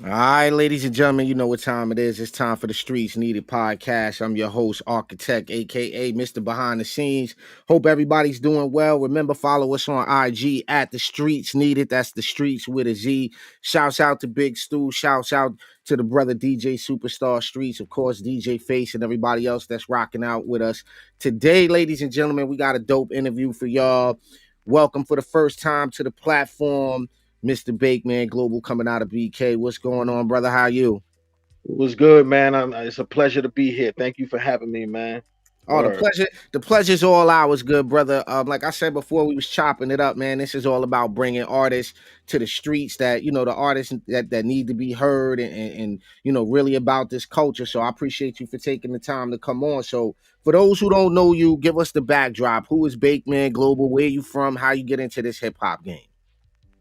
All right, ladies and gentlemen, you know what time it is. It's time for the Streets Needed podcast. I'm your host, Architect, aka Mr. Behind the Scenes. Hope everybody's doing well. Remember, follow us on IG at the Streets Needed. That's the Streets with a Z. Shouts out to Big Stu. Shouts out to the brother DJ Superstar Streets, of course, DJ Face, and everybody else that's rocking out with us today, ladies and gentlemen. We got a dope interview for y'all. Welcome for the first time to the platform. Mr. Bakeman Global coming out of BK. What's going on, brother? How you? It was good, man. It's a pleasure to be here. Thank you for having me, man. Oh, the Word. pleasure, the pleasure's all ours, good brother. Like I said before, we was chopping it up, man. This is all about bringing artists to the streets that the artists that need to be heard and really about this culture. So I appreciate you for taking the time to come on. So for those who don't know you, give us the backdrop. Who is Bakeman Global? Where you from? How you get into this hip hop game?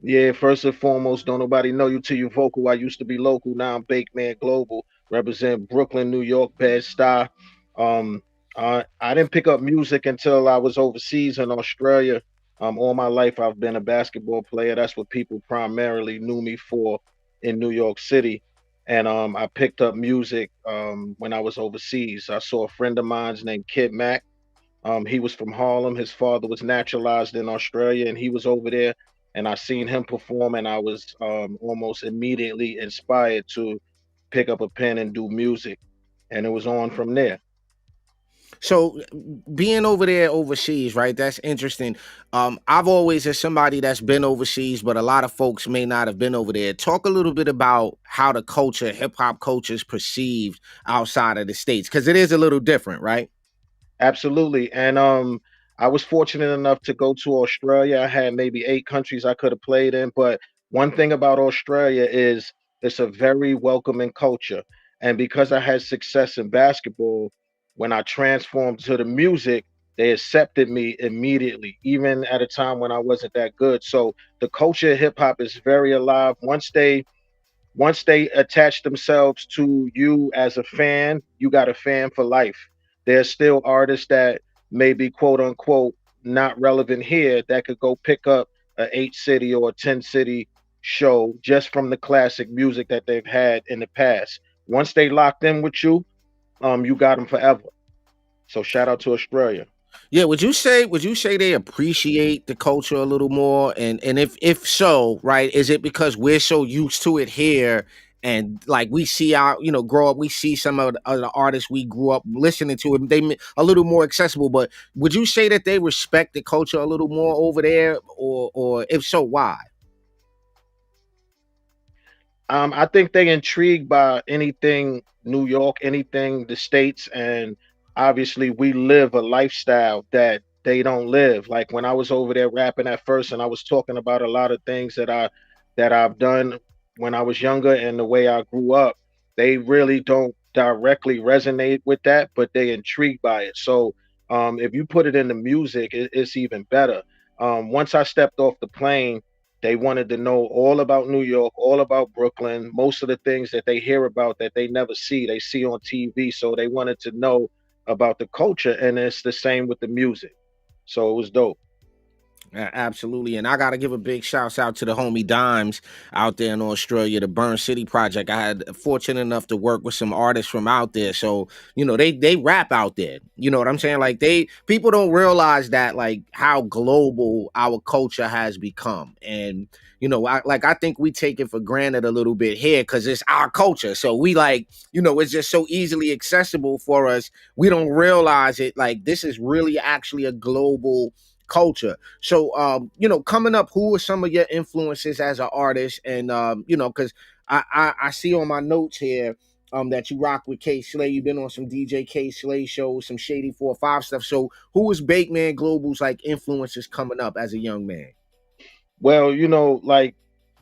Yeah, first and foremost, don't nobody know you till you vocal. I used to be local. Now I'm Bakeman Global. Represent Brooklyn, New York, Bed-Stuy. Um, I didn't pick up music until I was overseas in Australia. All my life I've been a basketball player. That's what people primarily knew me for in New York City. And I picked up music when I was overseas. I saw a friend of mine's named Kid Mac. He was from Harlem. His father was naturalized in Australia, and he was over there. And I seen him perform, and I was almost immediately inspired to pick up a pen and do music, and it was on from there. So being over there overseas, right? That's interesting. I've always as somebody that's been overseas, but a lot of folks may not have been over there. Talk a little bit about how the culture, hip hop culture, is perceived outside of the states, because it is a little different, right? Absolutely. And I was fortunate enough to go to Australia. I had maybe 8 countries I could have played in, but one thing about Australia is it's a very welcoming culture. And because I had success in basketball, when I transformed to the music, they accepted me immediately, even at a time when I wasn't that good. So the culture of hip hop is very alive. Once they attach themselves to you as a fan, you got a fan for life. There's still artists that may be quote unquote not relevant here that could go pick up a 8 city or a 10 city show just from the classic music that they've had in the past. Once they locked in with you, you got them forever. So shout out to Australia. Yeah, would you say they appreciate the culture a little more? And if so, right, is it because we're so used to it here and like we see our, grow up, we see some of the artists we grew up listening to and a little more accessible, but would you say that they respect the culture a little more over there or if so, why? I think they intrigued by anything New York, anything the States, and obviously we live a lifestyle that they don't live. Like when I was over there rapping at first, and I was talking about a lot of things that I've done when I was younger and the way I grew up, they really don't directly resonate with that, but they intrigued by it. So if you put it in the music, it's even better. Once I stepped off the plane, they wanted to know all about New York, all about Brooklyn, most of the things that they hear about that they never see, they see on TV. So they wanted to know about the culture, and it's the same with the music. So it was dope. Absolutely. And I got to give a big shout out to the homie Dimes out there in Australia, the Burn City Project. I had fortunate enough to work with some artists from out there. So, they rap out there. You know what I'm saying? Like people don't realize that like how global our culture has become. And, I think we take it for granted a little bit here because it's our culture. So we like, it's just so easily accessible for us. We don't realize it. Like this is really actually a global culture. So, coming up, who are some of your influences as an artist? And because I see on my notes here that you rock with K Slay. You've been on some DJ K Slay shows, some Shady 4 5 stuff. So, who is Bakeman Global's like influences coming up as a young man? Well, like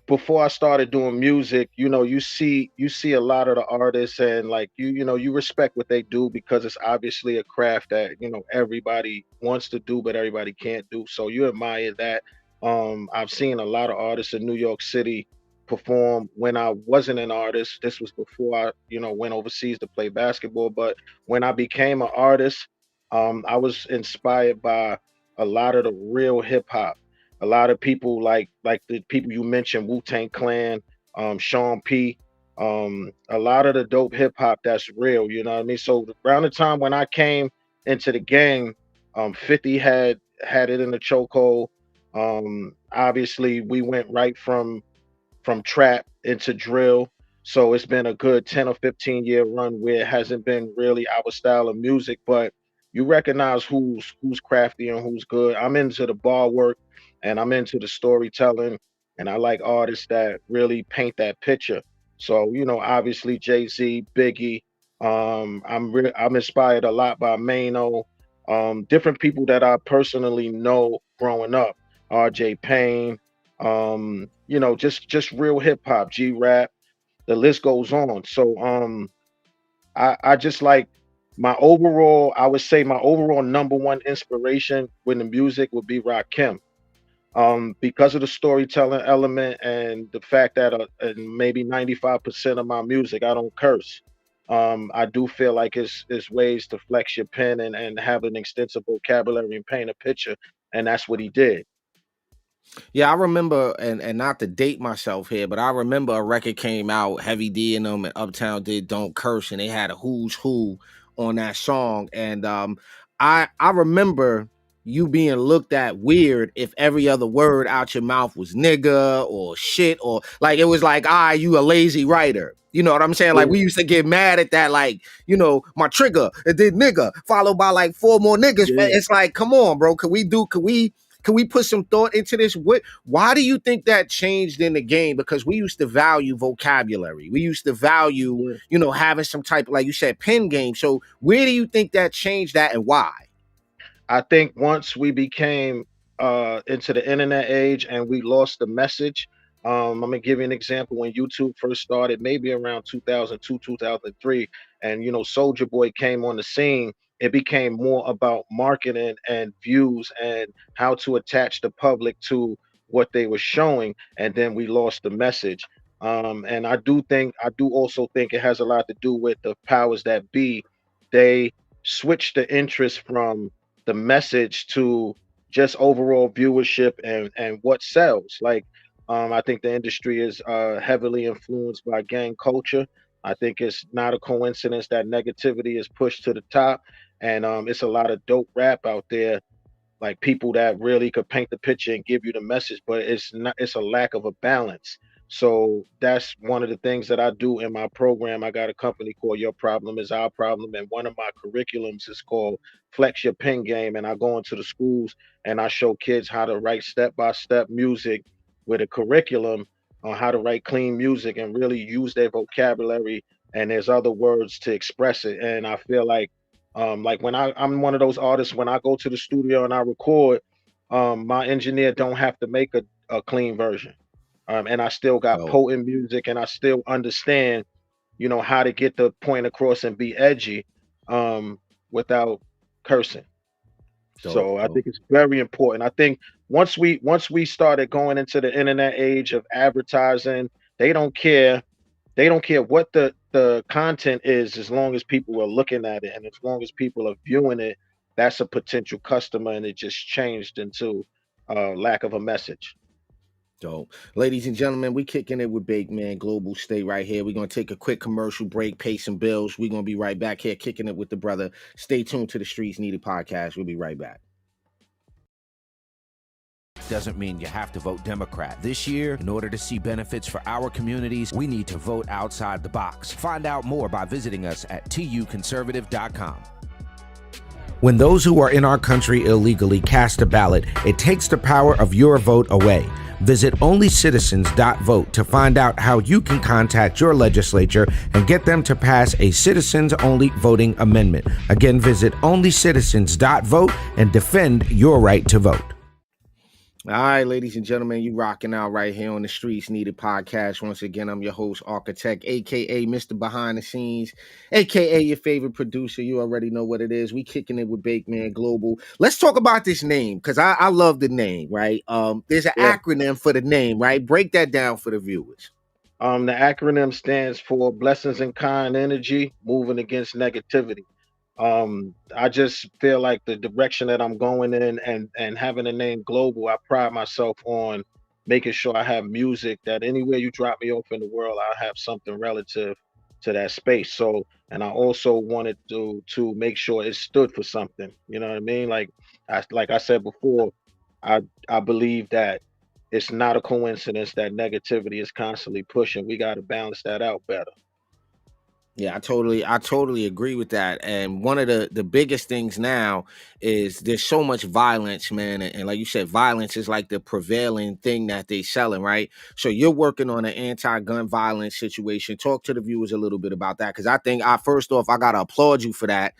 before I started doing music, you see a lot of the artists, and like you respect what they do because it's obviously a craft that everybody wants to do, but everybody can't do. So you admire that. I've seen a lot of artists in New York City perform when I wasn't an artist. This was before I went overseas to play basketball. But when I became an artist, I was inspired by a lot of the real hip hop. A lot of people like the people you mentioned, Wu Tang Clan, Sean P. A lot of the dope hip hop that's real, you know what I mean? So around the time when I came into the game, 50 had it in the chokehold. Obviously we went right from trap into drill. So it's been a good 10 or 15-year run where it hasn't been really our style of music, but you recognize who's crafty and who's good. I'm into the bar work and I'm into the storytelling, and I like artists that really paint that picture. So, obviously Jay-Z, Biggie, I'm inspired a lot by Mano, different people that I personally know growing up, RJ Payne, just real hip hop, G rap. The list goes on. So I just like I would say my overall number one inspiration with the music would be Rakim. Because of the storytelling element and the fact that and maybe 95% of my music I don't curse. I do feel like it's ways to flex your pen and have an extensive vocabulary and paint a picture, and that's what he did. Yeah, I remember, and not to date myself here, but I remember a record came out, Heavy D and them, and Uptown did Don't Curse, and they had a who's who on that song. And I remember you being looked at weird if every other word out your mouth was nigga or shit, or like it was like, you a lazy writer. You know what I'm saying? Like we Yeah, used to get mad at that, like, my trigger, it did nigga, followed by like four more niggas. yeah. It's like, come on, bro. Can we put some thought into this? Why do you think that changed in the game? Because we used to value vocabulary. We used to value, Yeah. having some type of, like you said, pen game. So where do you think that changed that and why? I think once we became into the internet age and we lost the message, I'm gonna give you an example. When YouTube first started, maybe around 2002, 2003, and Soldier Boy came on the scene, it became more about marketing and views and how to attach the public to what they were showing, and then we lost the message. And I do also think it has a lot to do with the powers that be. They switched the interest from the message to just overall viewership and what sells. Like, I think the industry is heavily influenced by gang culture. I think it's not a coincidence that negativity is pushed to the top, and it's a lot of dope rap out there, like people that really could paint the picture and give you the message, but it's a lack of a balance. So that's one of the things that I do in my program. I got a company called Your Problem Is Our Problem, and one of my curriculums is called Flex Your Pen Game. And I go into the schools and I show kids how to write step by step music with a curriculum on how to write clean music and really use their vocabulary, and there's other words to express it. And I feel like when I'm one of those artists, when I go to the studio and I record, my engineer don't have to make a clean version. And I still got Dope, potent music and I still understand, how to get the point across and be edgy, without cursing. dope, So I dope. think it's very important. I think once we started going into the internet age of advertising, they don't care they don't care what the content is, as long as people are looking at it and as long as people are viewing it, that's a potential customer, and it just changed into lack of a message. Dope. Ladies and gentlemen, we kicking it with Bakeman Global. Stay right here. We're gonna take a quick commercial break, pay some bills. We're gonna be right back here kicking it with the brother. Stay tuned to the Streets Needed podcast. We'll be right back. Doesn't mean you have to vote Democrat. This year, in order to see benefits for our communities, we need to vote outside the box. Find out more by visiting us at tuconservative.com. When those who are in our country illegally cast a ballot, it takes the power of your vote away. Visit onlycitizens.vote to find out how you can contact your legislature and get them to pass a citizens-only voting amendment. Again, visit onlycitizens.vote and defend your right to vote. All right, ladies and gentlemen, you rocking out right here on the Streets Needed podcast. Once again, I'm your host, Architect, aka Mr. Behind the Scenes, aka your favorite producer. You already know what it is. We kicking it with Bakeman Global. Let's talk about this name because I love the name, right? There's an Yeah. acronym for the name, right? Break that down for the viewers. The acronym stands for Blessings in Kind Energy, moving against negativity. I just feel like the direction that I'm going in and having the name global, I pride myself on making sure I have music that anywhere you drop me off in the world, I'll have something relative to that space. So, and I also wanted to make sure it stood for something. You know what I mean? Like I said before, I believe that it's not a coincidence that negativity is constantly pushing. We got to balance that out better. Yeah, I totally agree with that. And one of the biggest things now is there's so much violence, man. And like you said, violence is like the prevailing thing that they selling, right? So you're working on an anti-gun violence situation. Talk to the viewers a little bit about that. Cause I think I first off, I gotta applaud you for that.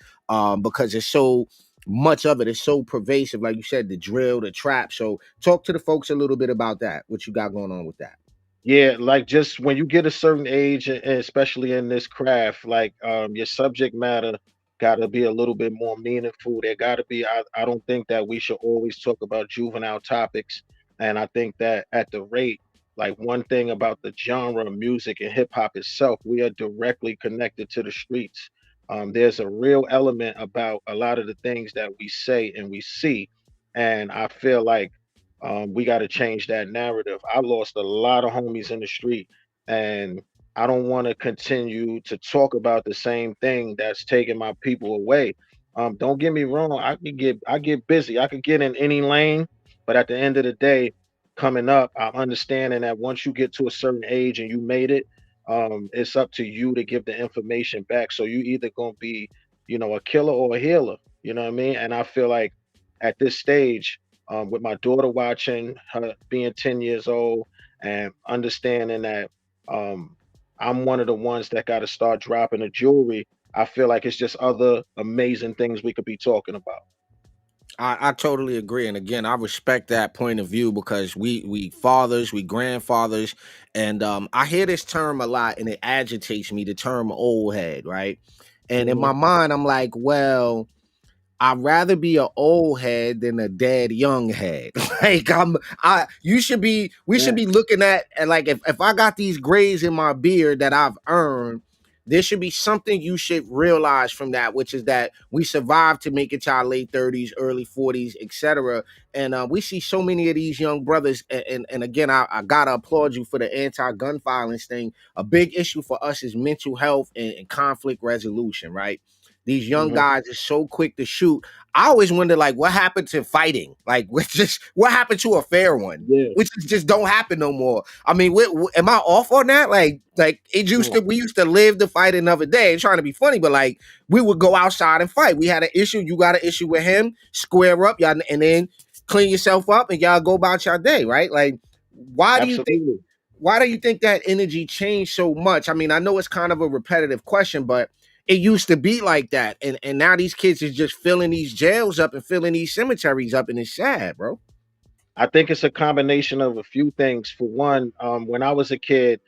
Because it's so much of it is so pervasive, like you said, the drill, the trap. So talk to the folks a little bit about that, what you got going on with that. Yeah, like just when you get a certain age, and especially in this craft, like your subject matter got to be a little bit more meaningful. There got to be. I don't think that we should always talk about juvenile topics, and I think that at the rate, like one thing about the genre of music and hip hop itself, we are directly connected to the streets. There's a real element about a lot of the things that we say and we see, and I feel like we got to change that narrative. I lost a lot of homies in the street, and I don't want to continue to talk about the same thing that's taking my people away. Don't get me wrong. I get busy. I could get in any lane, but at the end of the day, coming up, I'm understanding that once you get to a certain age and you made it, it's up to you to give the information back. So you either gonna be, a killer or a healer. You know what I mean? And I feel like at this stage, with my daughter watching, her being 10 years old, and understanding that I'm one of the ones that got to start dropping the jewelry. I feel like it's just other amazing things we could be talking about. I totally agree, and again, I respect that point of view because we fathers, we grandfathers, and I hear this term a lot, and it agitates me. The term "old head," right? And in my Hmm. mind, I'm like, well, I'd rather be an old head than a dead young head. Like we should Yeah. be looking at like if I got these grays in my beard that I've earned, there should be something you should realize from that, which is that we survived to make it to our late 30s, early 40s, etc. And we see so many of these young brothers, and again, I gotta applaud you for the anti-gun violence thing. A big issue for us is mental health and conflict resolution, right? These young Hmm. guys are so quick to shoot. I always wonder, like, what happened to fighting? Like, what happened to a fair one? Yeah. Which just don't happen no more. I mean, am I off on that? Like it used Mm. to. We used to live to fight another day. Trying to be funny, but like we would go outside and fight. We had an issue. You got an issue with him. Square up, y'all, and then clean yourself up, and y'all go about your day, right? Like, why do you think? Absolutely. Why do you think that energy changed so much? I mean, I know it's kind of a repetitive question, but it used to be like that, and now these kids is just filling these jails up and filling these cemeteries up, and it's sad, bro. I think it's a combination of a few things. For one, when I was a kid,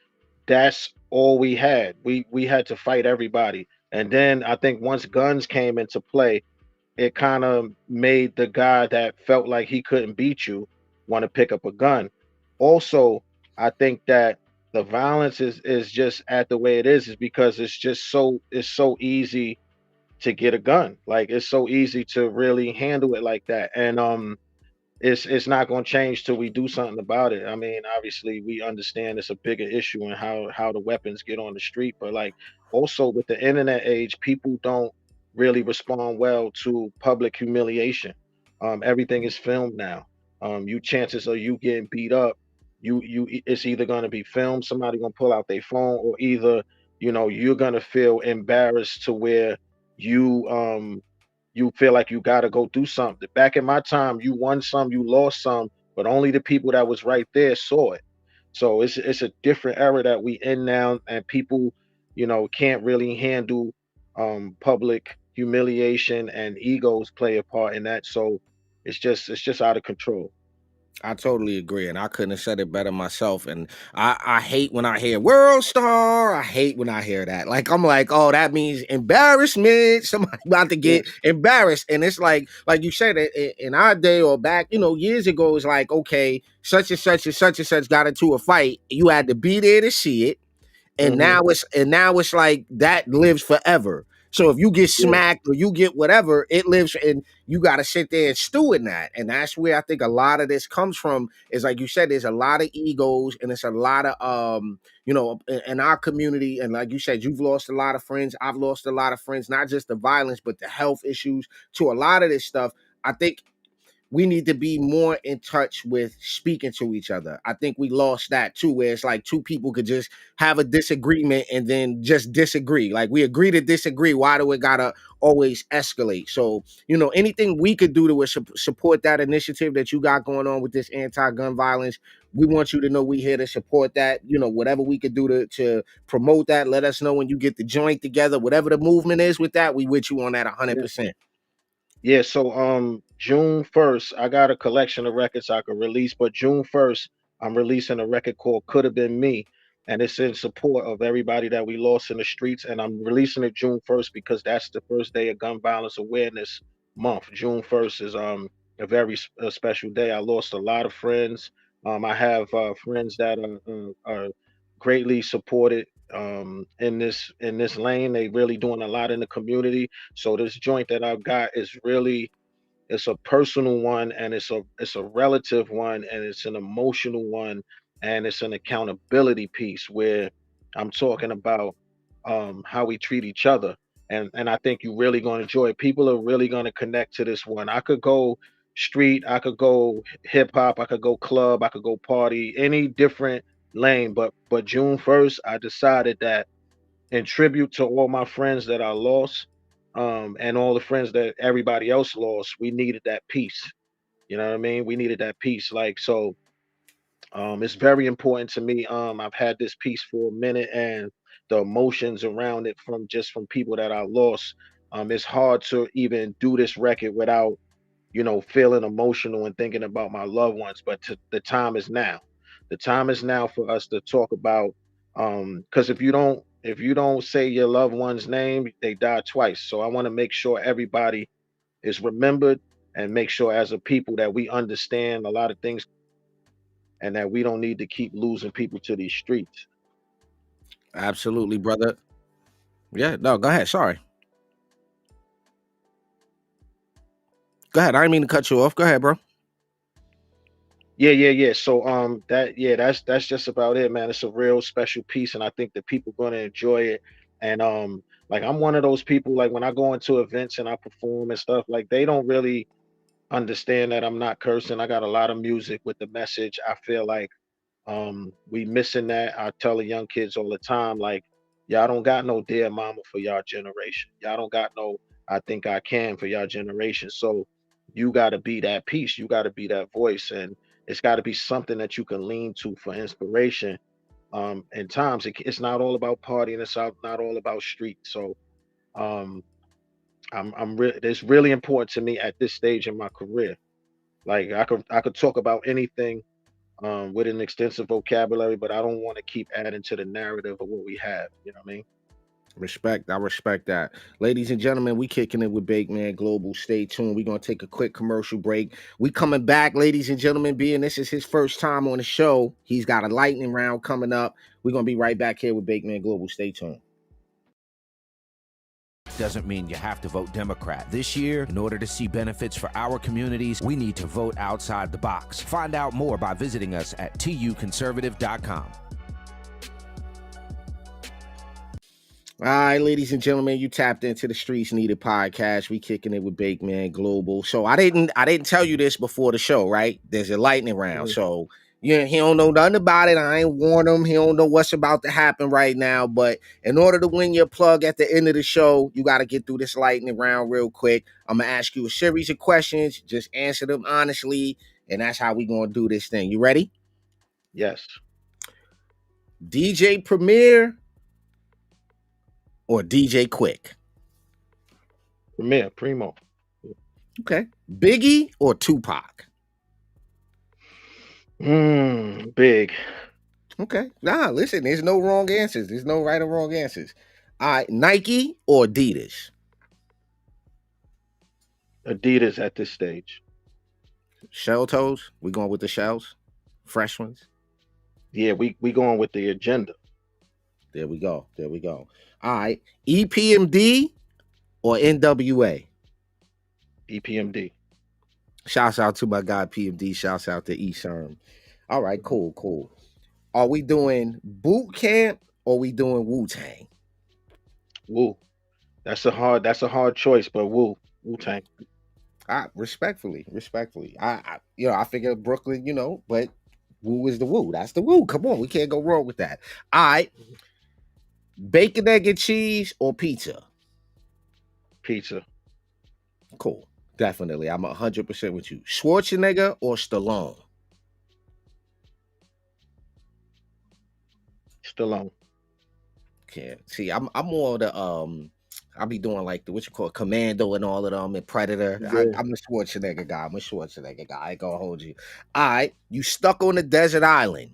that's all we had. We had to fight everybody. And then I think once guns came into play, it kind of made the guy that felt like he couldn't beat you want to pick up a gun. Also, I think that the violence is just at the way it is because it's so easy to get a gun. Like it's so easy to really handle it like that. And it's not going to change till we do something about it. I mean, obviously, we understand it's a bigger issue and how the weapons get on the street, but like also with the internet age, people don't really respond well to public humiliation. Everything is filmed now. You chances of you getting beat up, it's either going to be filmed, somebody going to pull out their phone, or either you're going to feel embarrassed to where you you feel like you got to go do something. Back in my time, you won some, you lost some, but only the people that was right there saw it. So it's a different era that we in now, and people, can't really handle public humiliation, and egos play a part in that. So it's just out of control. I totally agree, and I couldn't have said it better myself. And I hate when I hear world star. I hate when I hear that. Like I'm like, oh, that means embarrassment. Somebody about to Yeah. get embarrassed, and it's like you said, in our day or back, years ago, it's like, okay, such and such and such and such got into a fight. You had to be there to see it, and Hmm. now it's like that lives forever. So if you get Yeah, smacked or you get whatever, it lives, and you got to sit there and stew in that. And that's where I think a lot of this comes from. Is like you said, there's a lot of egos, and it's a lot of in our community. And like you said, you've lost a lot of friends. I've lost a lot of friends, not just the violence, but the health issues to a lot of this stuff. I think we need to be more in touch with speaking to each other. I think we lost that too, where it's like two people could just have a disagreement and then just disagree. Like we agree to disagree. Why do it gotta always escalate? So, anything we could do to support that initiative that you got going on with this anti-gun violence, we want you to know we here to support that. Whatever we could do to promote that, let us know when you get the joint together. Whatever the movement is with that, we with you on that yeah. 100%. Yeah, so June 1st, I got a collection of records I could release, but June 1st, I'm releasing a record called Could Have Been Me. And it's in support of everybody that we lost in the streets. And I'm releasing it June 1st because that's the first day of Gun Violence Awareness Month. June 1st is a very special day. I lost a lot of friends. I have friends that are greatly supported in this lane. They really doing a lot in the community. So this joint that I've got is really, it's a personal one, and it's a relative one, and it's an emotional one, and it's an accountability piece where I'm talking about how we treat each other. And I think you're really going to enjoy it. People are really going to connect to this one. I could go street, I could go hip hop, I could go club, I could go party, any different lane. But June 1st, I decided that in tribute to all my friends that I lost, and all the friends that everybody else lost, we needed that peace. You know what I mean? We needed that peace. Like so, it's very important to me. I've had this piece for a minute, and the emotions around it from people that I lost. It's hard to even do this record without feeling emotional and thinking about my loved ones. But the time is now. The time is now for us to talk about. Because if you don't say your loved one's name, they die twice. So I want to make sure everybody is remembered, and make sure as a people that we understand a lot of things, and that we don't need to keep losing people to these streets. Absolutely, brother. Yeah, no, go ahead. Sorry. Go ahead. I didn't mean to cut you off. Go ahead, bro. Yeah, yeah, yeah. So that's just about it, man. It's a real special piece, and I think that people gonna enjoy it. And like I'm one of those people, like when I go into events and I perform and stuff, like they don't really understand that I'm not cursing. I got a lot of music with the message. I feel like we missing that. I tell the young kids all the time, like, y'all don't got no dear mama for y'all generation. Y'all don't got no I think I can for y'all generation. So you gotta be that piece, you gotta be that voice, and it's gotta be something that you can lean to for inspiration. In times it's not all about partying, not all about street. So um it's really important to me at this stage in my career. Like I could talk about anything with an extensive vocabulary, but I don't want to keep adding to the narrative of what we have. You know what I mean? Respect. I respect that. Ladies and gentlemen, we kicking it with Bakeman Global. Stay tuned. We're gonna take a quick commercial break. We coming back, ladies and gentlemen. Being this is his first time on the show, he's got a lightning round coming up. We're gonna be right back here with Bakeman Global. Stay tuned. Doesn't mean you have to vote Democrat. This year, in order to see benefits for our communities, we need to vote outside the box. Find out more by visiting us at tuconservative.com. All right, ladies and gentlemen, you tapped into the Streets Needed podcast. We kicking it with Bakeman Global. So I didn't tell you this before the show, right? There's a lightning round. Mhm. So yeah, he don't know nothing about it. I ain't warned him. He don't know what's about to happen right now. But in order to win your plug at the end of the show, you got to get through this lightning round real quick. I'm gonna ask you a series of questions. Just answer them honestly, and that's how we gonna do this thing. You ready? Yes. DJ Premier or DJ Quick? Premier, Primo. Okay. Biggie or Tupac? Big. Okay. Nah, listen, there's no wrong answers. There's no right or wrong answers. All right. Nike or Adidas? Adidas at this stage. Shell toes? We going with the shells? Fresh ones? Yeah, we going with the agenda. There we go. There we go. All right. EPMD or NWA? EPMD. Shouts out to my guy PMD. Shouts out to Esherm. All right, Mhm. cool. Are we doing boot camp or we doing Wu Tang? Woo. That's a hard choice, but woo. Wu-Tang. Respectfully. I figure Brooklyn, but Wu is the Wu. That's the Wu. Come on, we can't go wrong with that. All right, Mhm. bacon, egg, and cheese or pizza? Pizza. Cool. Definitely. I'm 100% with you. Schwarzenegger or Stallone? Stallone. Can't see. I'm more the I'll be doing like the what you call Commando and all of them and Predator. Yeah. I'm a Schwarzenegger guy. I'm a Schwarzenegger guy. I ain't gonna hold you. All right, you stuck on a desert island.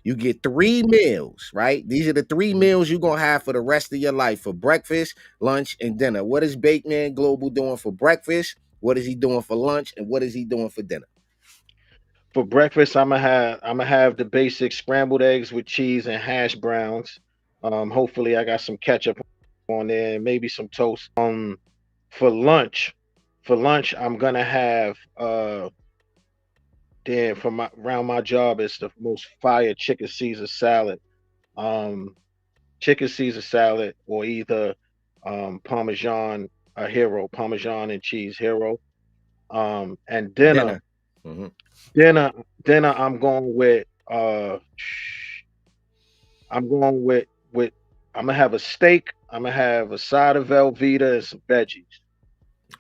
You get 3 meals, right? These are the three Mhm. meals you're gonna have for the rest of your life for breakfast, lunch, and dinner. What is Bakeman Global doing for breakfast? What is he doing for lunch? And what is he doing for dinner? For breakfast, I'm gonna have the basic scrambled eggs with cheese and hash browns. Hopefully I got some ketchup on there and maybe some toast. For lunch, I'm gonna have damn for my around my job it's the most fire chicken Caesar salad. Um, Chicken Caesar salad or either Parmesan Parmesan and cheese hero. And dinner, Dinner. Hmm. dinner, dinner. I'm going with I'm gonna have a steak. I'm gonna have a side of Velveeta and some veggies.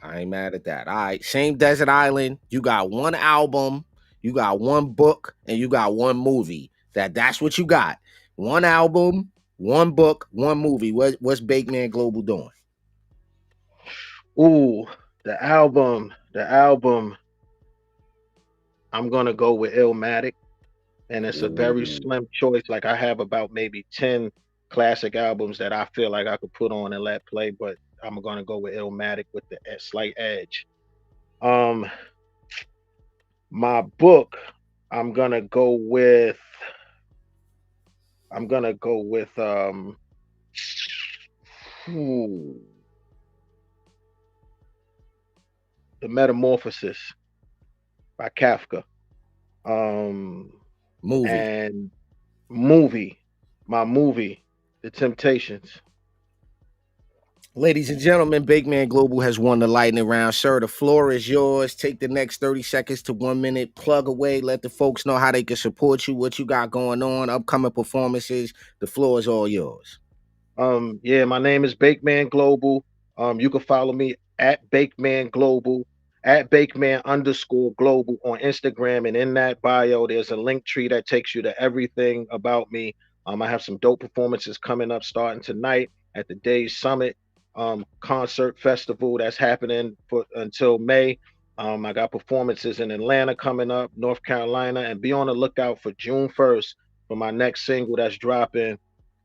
I ain't mad at that. All right, same desert island. You got one album, you got one book, and you got one movie. That's what you got. One album, one book, one movie. What's Bakeman Global doing? Ooh, the album. I'm gonna go with Illmatic, and it's a very Ooh, slim choice. Like I have about maybe 10 classic albums that I feel like I could put on and let play, but I'm gonna go with Illmatic with the slight edge. Um, my book, I'm gonna go with I'm gonna go with ooh, the Metamorphosis by Kafka. Um, movie. and movie, my movie, The Temptations. Ladies and gentlemen, Bakeman Global has won the lightning round. Sir, the floor is yours. Take the next 30 seconds to 1 minute. Plug away. Let the folks know how they can support you, what you got going on, upcoming performances. The floor is all yours. Yeah, my name is Bakeman Global. You can follow me at Bakeman Global, at Bakeman_Global on Instagram. And in that bio, there's a link tree that takes you to everything about me. I have some dope performances coming up starting tonight at the Days Summit concert festival that's happening for until May. I got performances in Atlanta coming up, North Carolina, and be on the lookout for June 1st for my next single that's dropping,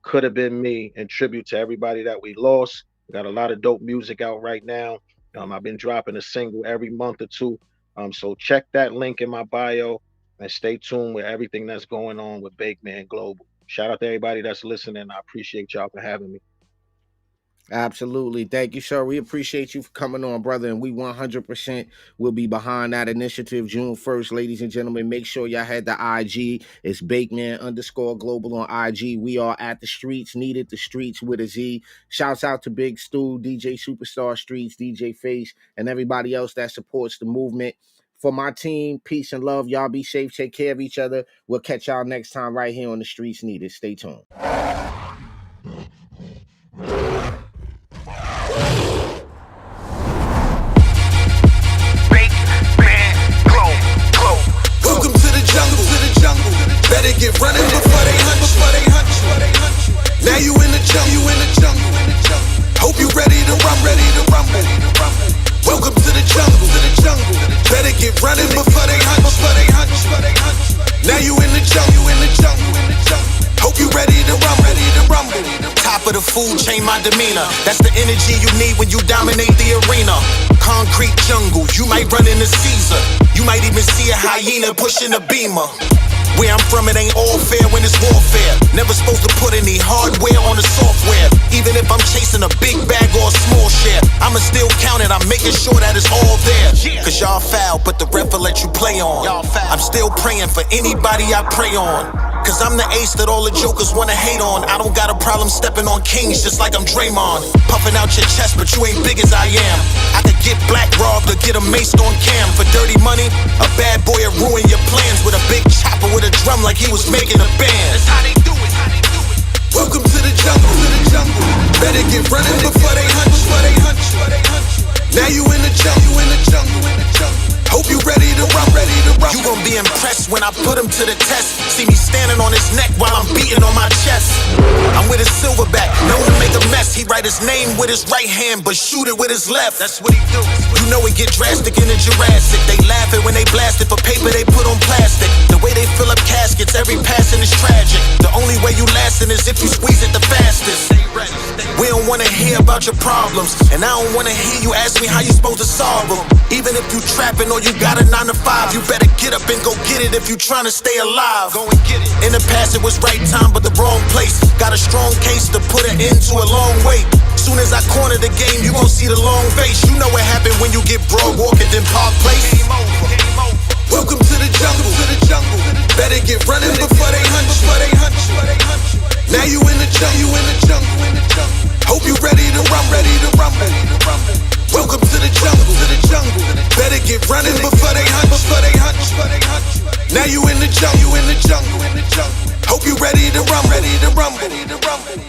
Could Have Been Me, in tribute to everybody that we lost. We got a lot of dope music out right now. I've been dropping a single every month or two. So check that link in my bio and stay tuned with everything that's going on with Bakeman Global. Shout out to everybody that's listening. I appreciate y'all for having me. Absolutely. Thank you, sir. We appreciate you for coming on, brother. And we 100% will be behind that initiative June 1st. Ladies and gentlemen, make sure y'all head to IG. It's Bakeman_Global on IG. We are at the Streets Needed, the Streets with a Z. Shouts out to Big Stu, DJ Superstar Streets, DJ Face, and everybody else that supports the movement. For my team, peace and love. Y'all be safe. Take care of each other. We'll catch y'all next time right here on the Streets Needed. Stay tuned. Bake, man, glow, glow. Welcome to the jungle, Better get running before they hunt you. Now you in the jungle, Hope you ready to rumble, Welcome to the jungle, Better get running before they hunt you. Now you in the jungle, Hope you ready to rumble, Top of the food chain, my demeanor. That's the energy you need when you dominate the arena. Concrete jungle, you might run into Caesar. You might even see a hyena pushing a beamer. Where I'm from, it ain't all fair when it's warfare. Never supposed to put any hardware on the software. Even if I'm chasing a big bag or a small share, I'ma still count it, I'm making sure that it's all there. Cause y'all foul, but the ref will let you play on. I'm still praying for anybody I pray on. Cause I'm the ace that all the jokers wanna hate on. I don't got a problem stepping on kings just like I'm Draymond. Puffing out your chest, but you ain't big as I am. I could get black robbed or get a maced on cam. For dirty money, a bad boy will ruin your plans. With a big chopper with a drum like he was making a band. That's how they do it. Welcome to the jungle. Better get running before they hunt you. Now you in the jungle. Hope you ready to run. You gon' be impressed when I put him to the test. See me standing on his neck while I'm beating on my chest. I'm with his silverback, known to make a mess. He write his name with his right hand, but shoot it with his left. That's what he do. You know it get drastic in the Jurassic. They laugh it when they blast it for paper they put on plastic. The way they fill up caskets, every passing is tragic. The only way you lasting is if you squeeze it the fastest. We don't wanna hear about your problems, and I don't wanna hear you ask me how you supposed to solve them. Even if you trapping or you got a 9 to 5, you better get up and go get it if you tryna stay alive. Go and get it. In the past it was right time but the wrong place. Got a strong case to put an end to a long wait. Soon as I corner the game, you gon' see the long face. You know what happened when you get broad walking in Park Place. Game over. Welcome to the jungle. Better get running before they hunt you. Now you in the jungle. Hope you ready to run. Welcome to the jungle. Better get running before they hunt you. Now you in the jungle. Hope you ready to run.